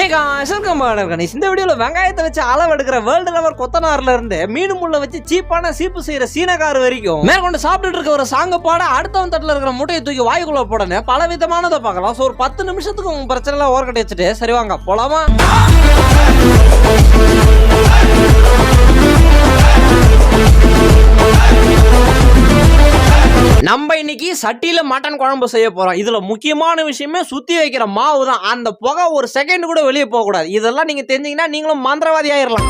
இந்த வீடியோல வெங்காயத்தை வச்சு அளவு எடுக்கிற வேர்ல்டு லெவல் கொத்தனார்ல இருந்து மீன் முள்ள வச்சு சீப்பான சீப்பு செய்யற சீனக்கார் வரைக்கும் மேற்கொண்டு சாப்பிட்டு இருக்க ஒரு சாங்க பாட அடுத்தவன் தட்டுல இருக்கிற முட்டையை தூக்கி வாய்க்குள்ள போடனே பல விதமானதை பார்க்கலாம். ஸோ ஒரு 10 நிமிஷத்துக்கு உங்க பிரச்சனை எல்லாம் ஓரக்கட்டி வச்சுட்டு சரி வாங்க போலாமா. நம்ம இன்னைக்கு சட்டியில மட்டன் குழம்பு செய்ய போறோம். இதுல முக்கியமான விஷயமே சுத்தி வைக்கிற மாவு தான். அந்த புகை ஒரு செகண்ட் கூட வெளியே போக கூடாது. இதெல்லாம் நீங்க தெரிஞ்சீங்கன்னா நீங்களும் மந்திரவாதி ஆயிரலாம்.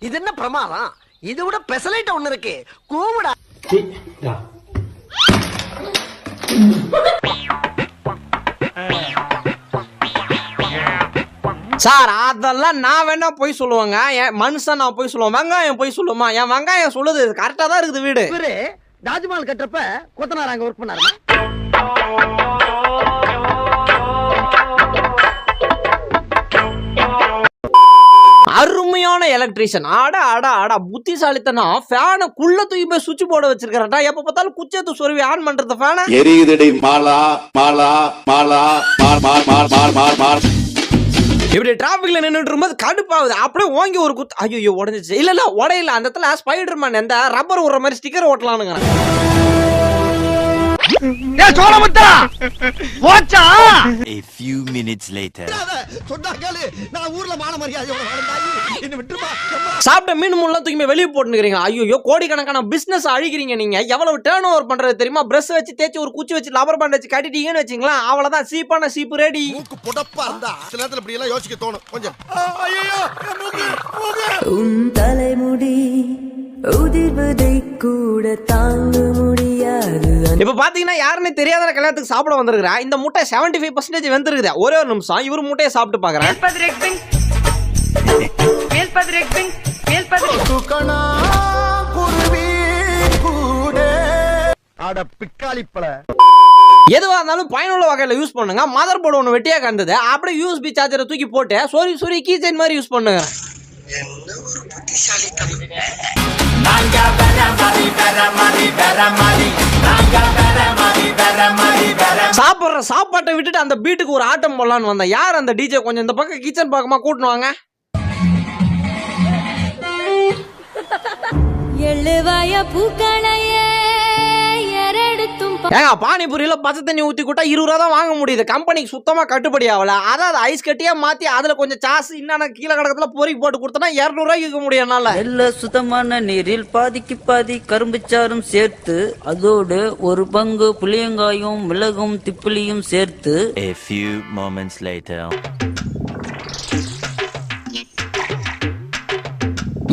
இது என்ன பிரமாதம்? இது விட பெசலைட் ஒண்ணு இருக்கு. கூவுடா. சார் அதெல்லாம் நான் வேணா போய் சொல்லுவாங்க. என் மனுஷன் நான் போய் சொல்லுவேன். வெங்காயம் போய் சொல்லுமா? என் வெங்காயம் சொல்லுது கரெக்டா தான் இருக்குது. வீடு தாஜ்மஹால் கட்டுறப்ப கொத்தனார் அங்க ஒர்க் பண்ணாரு. அருமையான எலக்ட்ரீஷியன். ஆடா புத்திசாலித்தனம். ஃபேனை குள்ள தூக்கி போய் சுவிட்ச் போர்டு வச்சிருக்கா. எப்ப பார்த்தாலும் குச்சத்து சொருவி ஆன் பண்றது ஃபேனை எரியுதடி மாலா மாலா மாலா மார் மார் மார் மார் மார் மார். இப்படி டிராபிக்ல நின்றுட்டு இருக்கும்போது கடுப்பாகுது. அப்படியே ஓங்கி ஒரு குத்து. ஐயோ உடஞ்சிச்சு. இல்ல உடையில அந்த இடத்துல ஸ்பைடர் மேன் எந்த ரப்பர் விடுற மாதிரி sticker ஓட்டலானுங்க. A few minutes later. சாப்பிட்ட மீன் முள்ள தூக்கி வெளியே போட்டுக்கிறீங்க. ஐயோ கோடிக்கணக்கான பிசினஸ் அழிக்கிறீங்க. நீங்க எவ்வளவு டர்ன் ஓவர் பண்றது தெரியுமா? பிரஷ் வச்சு தேய்ச்சி ஒரு குச்சி வச்சு லப்பர் பேண்ட் வச்சு கட்டிட்டீங்கன்னு வச்சுங்களா, அவ்வளவுதான் சீப்பான சீப்பு ரெடி. யோசிக்க தோணும் கொஞ்சம். தலைமுடி உதிர்வதை கூட தாங்க முடியாது. இப்ப பாத்தீங்கன்னா யாருன்னு தெரியாத கல்யாணத்துக்கு சாப்பிட வந்திருக்கிறா. இந்த முட்டை 75% வெந்திருக்குது. ஒரே ஒரு நிமிஷம் இவரு முட்டையை சாப்பிட்டு பாக்குறேன். எதுவா இருந்தாலும் பயனுள்ள வகையில யூஸ் பண்ணுங்க. மதர் போர்டு ஒண்ணு வெட்டியா கண்டது அப்படியே யூஎஸ்பி சார்ஜரை தூக்கி போட்டு சொரி கீ செயின் மாதிரி யூஸ் பண்ணுங்க. சாப்பிடுற சாப்பாட்டை விட்டுட்டு அந்த பீட்டுக்கு ஒரு ஆட்டம் போடலான்னு வந்தேன். யார் அந்த டிஜே? கொஞ்சம் இந்த பக்கம் கிச்சன் பக்கமா கூட்டணுவாங்க. ஏங்க பானிபூரியில பச்சை தண்ணி ஊத்தி கூட்டா 20 ரூபா தான் வாங்க முடியுது. கம்பெனிக்கு சுத்தமா கட்டுப்படி ஆகல. அதாவது ஐஸ் கட்டியா மாத்தி அதுல கொஞ்சம் சாஸ் இன்னும் கீழே கடக்கத்துல பொறிக்கு போட்டு கொடுத்தனா 200 ரூபாய்க்கு விற்க முடியும். நல்ல சுத்தமான நீரில் பாதிக்கு பாதி கரும்புச்சாரும் சேர்த்து அதோடு ஒரு பங்கு புளியங்காயும் மிளகும் திப்பிலியும் சேர்த்து. A few moments later.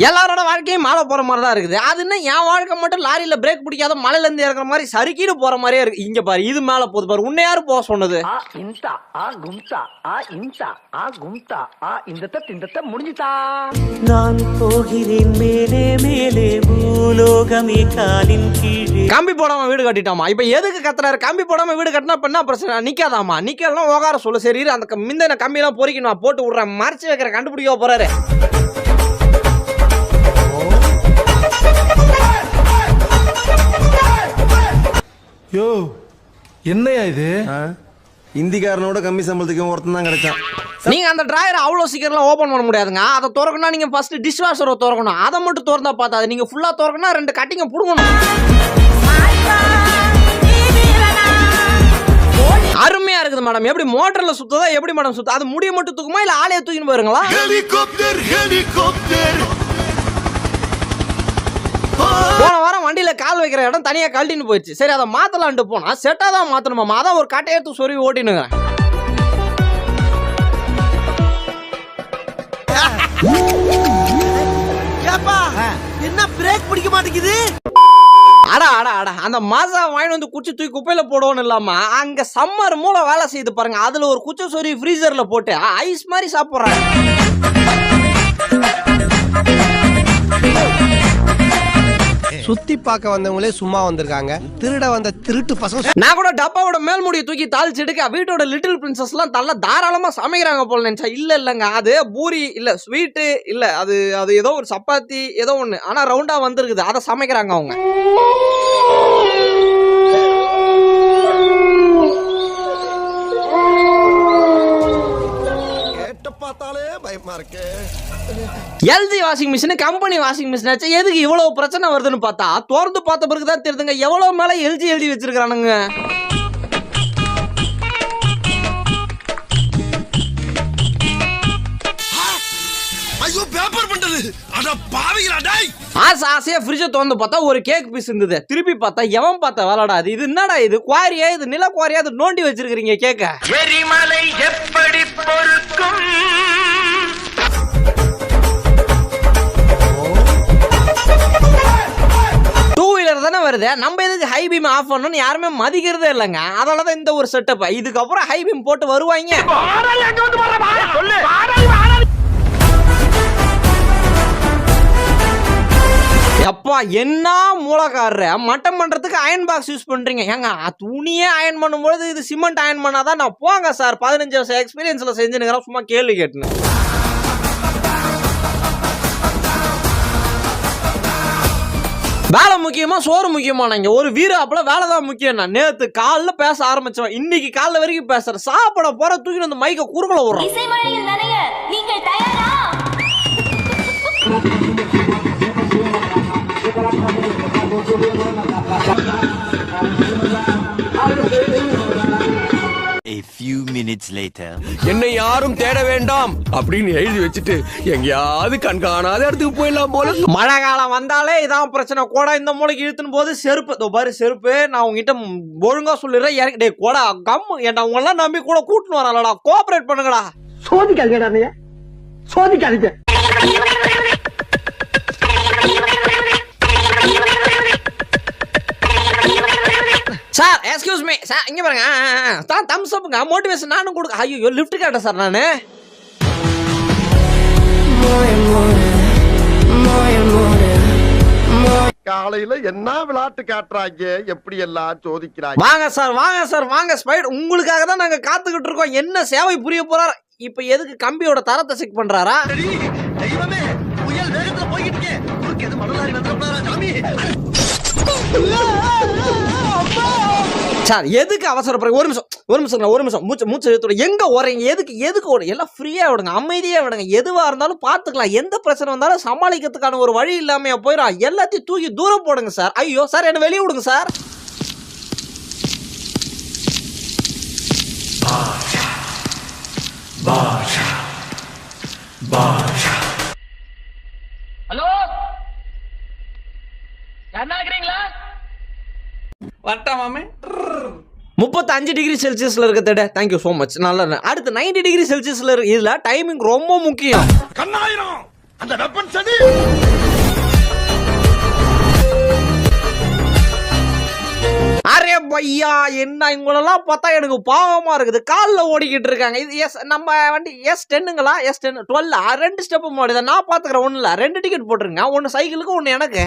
எல்லாரோட வாழ்க்கையும் மழை போற மாதிரி தான் இருக்குது. அது என்ன என் வாழ்க்கை மட்டும் லாரியில பிரேக் பிடிக்காத மலையில இருந்து இறக்குற மாதிரி சறுக்கிட்டு போற மாதிரியே இருக்கு. இங்க பாரு இது மேல போகுது பாரு. உன்னை யாரு போக சொன்னது? நான் போகிறேன் மேலே மேலே பூலோகமே காலின் கீழே. கம்பி போடாம வீடு கட்டிட்டாமா. இப்ப எதுக்கு கத்துறாரு? கம்பி போடாம வீடு கட்டினா பண்ணா பிரச்சனை நிக்காதாமா. நிக்கலாம் ஓகார சொல்ல. சரி அந்த மிந்த கம்பி எல்லாம் பொறிக்கணும் போட்டு விடுறேன். மறைச்சு வைக்கிற கண்டுபிடிக்க போறாரு. யோ என்னையா இது? இந்திக்காரனோட கம்மி சம்பளத்துக்கு ஒருத்தன் தான் கிடைச்சான். நீங்க அந்த டிராயரை அவ்வளவு சீக்கிரம் ஓபன் பண்ண முடியாதுங்க. அதை திறக்கணும் நீங்க ஃபர்ஸ்ட் டிஷ் வாஷரை திறக்கணும். அதை மட்டும் திறந்தா பார்த்தா நீங்க ஃபுல்லா திறக்கணும். 2 கட்டிங்க புடுங்கணும். அருமையா இருக்குது மேடம். எப்படி மோட்டர்ல சுத்ததா எப்படி மேடம் சுத்த? அது முடிய மட்டும் தூக்குமா இல்ல ஆளைய தூக்கின்னு போயிருங்களா? போன வாரம் வண்டியில கால் வைக்கிற இடம் தனியா கழட்டின்னு போயிடுச்சு. சரி அதை மாத்தலான்ட்டு போனா செட்டா தான் மாத்தணுமா. அதான் ஒரு கட்டை எடுத்து சொருவி ஓட்டினுங்க. என்ன பிரேக் பிடிக்க மாட்டேங்குது? அடா அந்த மாசா வாங்கி வந்து குச்சி தூக்கி குப்பையில போடுவோன்னு இல்லாம அங்க சம்மர் மூளை வேலை செய்து பாருங்க. அதுல ஒரு குச்சி சொருவி ஃப்ரீசர்ல போட்டு ஐஸ் மாதிரி சாப்பிடுறாங்க. சுத்தி பார்க்க வந்தவங்களே சும்மா வந்திருக்காங்க. திருட வந்த திருட்டு பசங்க. நான் கூட டப்பாவோட மேல் முடியை தூக்கி தாளிச்சு எடுக்க வீட்டோட லிட்டில் பிரின்சஸ் எல்லாம் நல்லா தாராளமா சமைக்கிறாங்க போல நினைச்சா. இல்லங்க அது பூரி இல்ல ஸ்வீட்டு இல்ல அது ஏதோ ஒரு சப்பாத்தி ஏதோ ஒண்ணு. ஆனா ரவுண்டா வந்திருக்குது. அதை சமைக்கிறாங்க அவங்க. LG washing machine company washing machine ஆச்சு, எதுக்கு இவ்வளவு பிரச்சனை வருதுன்னு பார்த்தா திறந்து பார்த்த பிறகுதான் தெரியுதுங்க எவ்வளவு மேல எல்ஜி எழுதி வச்சிருக்கானுங்க. ஐயோ பேப்பர் பண்டல் அட பாவிங்களா டேய். ஆசையா ஃப்ரிட்ஜை திறந்து பார்த்தா ஒரு கேக் பீஸ் இருந்தது. திருப்பி பார்த்தா எவன் பார்த்தா வேலைடா இது என்னடா இது குவாரியா இது நில குவாரியா இது நோண்டி வச்சிருக்கீங்க கேக்க. எரிமலை எப்படி பொறுக்கும்? டூ வீலர் தானே வருது, நம்ம எதுக்கு ஹை பீம் ஆஃப் பண்ணணும்னு யாருமே மதிக்கிறதே இல்லைங்க. அதனாலதான் இந்த ஒரு செட்டப். இதுக்கப்புறம் ஹை பீம் போட்டு வருவாங்க. எப்பா என்ன மூலக்காரர மட்டம் பண்றதுக்கு அயன் பாக்ஸ் யூஸ் பண்றீங்க ஏங்க? துணியே அயன் பண்ணும்போது இது சிமெண்ட் அயன் பண்ணாதான் நான் போங்க சார் 15 வருஷம் எக்ஸ்பீரியன்ஸ்ல செஞ்சுனுங்கிறேன். சும்மா கேள்வி கேட்டுன்னு வேலை முக்கியமா சோறு முக்கியமானங்க? ஒரு வீராப்புல வேலை தான் முக்கியம். நான் நேத்து காலைல பேச ஆரம்பிச்சவன் இன்னைக்கு காலைல வரைக்கும் பேசுறேன். சாப்பிட போற தூக்கி அந்த மைக்க குறுக்கல விடுறோம். நீங்கள் தயாரா? A few minutes later. என்னை யாரும் தேட வேண்டாம் அப்படின்னு எழுதி வச்சுட்டு எங்கேயாவது கண்காணாத இடத்துக்கு போயிடலாம் போல. மழை காலம் வந்தாலே இதான் பிரச்சனை. கோடா இந்த மூளைக்கு இழுத்துன்னு போது செருப்பு இதோ பாரு செருப்பு நான் உங்ககிட்ட ஒழுங்கா சொல்லிடுறேன். இறக்கிட்டே கோடா கம் ஏன்டா உங்க எல்லாம் நம்பி கூட கூட்டுன்னு வரலடா. கோஆபரேட் பண்ணுங்கடா. சோதிக்காதீங்கடா நீ சோதிக்காதீங்க. சார் எக்ஸ்கியூஸ் மீ சார் இங்க பாருங்க தான் தம்ஸ் அப்ங்க மோட்டிவேஷன் நானும் கொடுக்க. ஐயோ லிஃப்ட் கேட்டேன் சார் நானு. காலையில என்ன விளையாட்டு காட்டுறாங்க எப்படி எல்லாம் சோதிக்கிறாங்க. வாங்க சார் வாங்க சார் வாங்க ஸ்பைட் உங்களுக்காக தான் நாங்க காத்துக்கிட்டு இருக்கோம். என்ன சேவை புரிய போறாரு இப்ப? எதுக்கு கம்பியோட தரத்தை செக் பண்றாரா? தெய்வமே புயல் வேகத்துல போய்கிட்டு இருக்கே குறுக்கு எது மணலாரி வந்துறப்பா சாமி. சார் எதுக்கு அவசரப்படுறீங்க? ஒரு நிமிஷம் மூச்சு எழுத்துட. எங்க ஓடுறீங்க? எதுக்கு ஓடுங்க? எல்லாம் ஃப்ரீயா விடுங்க, அமைதியா விடுங்க. எதுவா இருந்தாலும் பாத்துக்கலாம். எந்த பிரச்சனை வந்தாலும் சமாளிக்கிறதுக்கான ஒரு வழி இல்லாம போயிடும். எல்லாத்தையும் தூக்கி தூரம் போடுங்க சார். ஐயோ சார் என்ன வெளியே விடுங்க சார். ஹலோ என்ன இருக்கிறீங்களா? 35 டிகிரி செல்சியஸ்ல இருக்க தேட தேங்க்யூ சோ மச். நல்லா அடுத்து 90 டிகிரி செல்சியஸ்ல இருக்கு. இதுல டைமிங் ரொம்ப முக்கியம். கண்ணாயிரம் அந்த வெப்பன் சதி. அரே பையா என்ன இவங்களெல்லாம் பார்த்தா எனக்கு பாவமா இருக்குது. காலில் ஓடிக்கிட்டு இருக்காங்க. இது எஸ் நம்ம வண்டி S10ங்களா S10 12 2 ஸ்டெப் மாடிதான். நான் பாத்துக்கிறேன். ஒண்ணு இல்ல 2 டிக்கெட் போட்டுருங்க. ஒன்னு சைக்கிளுக்கு ஒன்னு எனக்கு.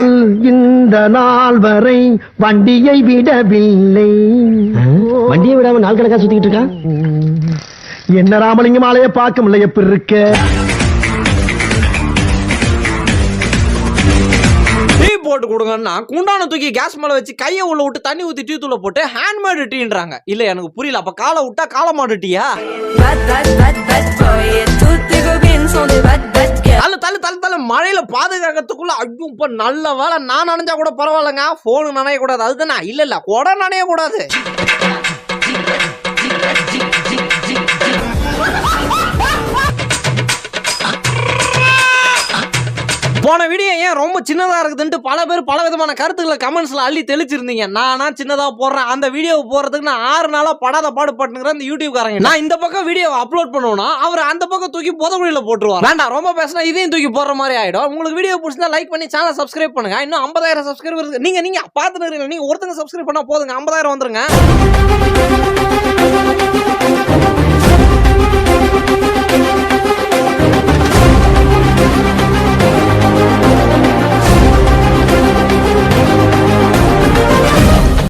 இந்த நாள் வரை வண்டியை விடவில்லை. வண்டியை விடாம நாள் கணக்கா சுத்திக்கிட்டு இருக்கா. என்ன ராமலிங்கம் ஆலைய பார்க்க முடியல எப்படி இருக்க. டீ போட்டு கொடுங்கன்னா குண்டான தூக்கி கேஸ் மேல வச்சு கையை உள்ள விட்டு தண்ணி ஊத்தி டீ தூள போட்டு ஹேண்ட்மேடு டீன்றாங்க. இல்ல எனக்கு புரியல. அப்ப காலை விட்டா காலமாடு டீயா? தள்ளு மழையில பாதுகாக்கிறதுக்குள்ள ஐயோ இப்ப நல்ல வேலை நான் நனைஞ்சா கூட பரவாயில்லங்க. போனு நனைய கூடாது அதுதானே? இல்ல கொடை நனைய கூடாது. போன வீடியோ ஏன் ரொம்ப சின்னதா இருக்குதுன்ட்டு பல பேர் பல விதமான கருத்துக்களை கமெண்ட்ஸ்ல அள்ளி தெளிச்சிருந்தீங்க. நானா சின்னதா போடுறேன். அந்த வீடியோ போறதுக்கு நான் 6 நாளா படாத பாடுபட்டுங்கிறேன் இந்த யூடியூப்காரங்க. நான் இந்த பக்கம் வீடியோ அப்லோட் பண்ணுவேன்னா அவர் அந்த பக்கம் தூக்கி புதகுழியில போட்டுருவார். வேண்டாம் ரொம்ப பேசினா இதையும் தூக்கி போடுற மாதிரி ஆயிடும். உங்களுக்கு வீடியோ பிடிச்சிருந்தா லைக் பண்ணி சேனலை சப்ஸ்கிரைப் பண்ணுங்க. இன்னும் 50,000 சப்ஸ்கிரைபர் நீங்க பாத்துட்டு இருக்கீங்க. நீங்க ஒருத்தங்க சப்ஸ்கிரைப் பண்ணா போதுங்க 50,000 வந்துருங்க.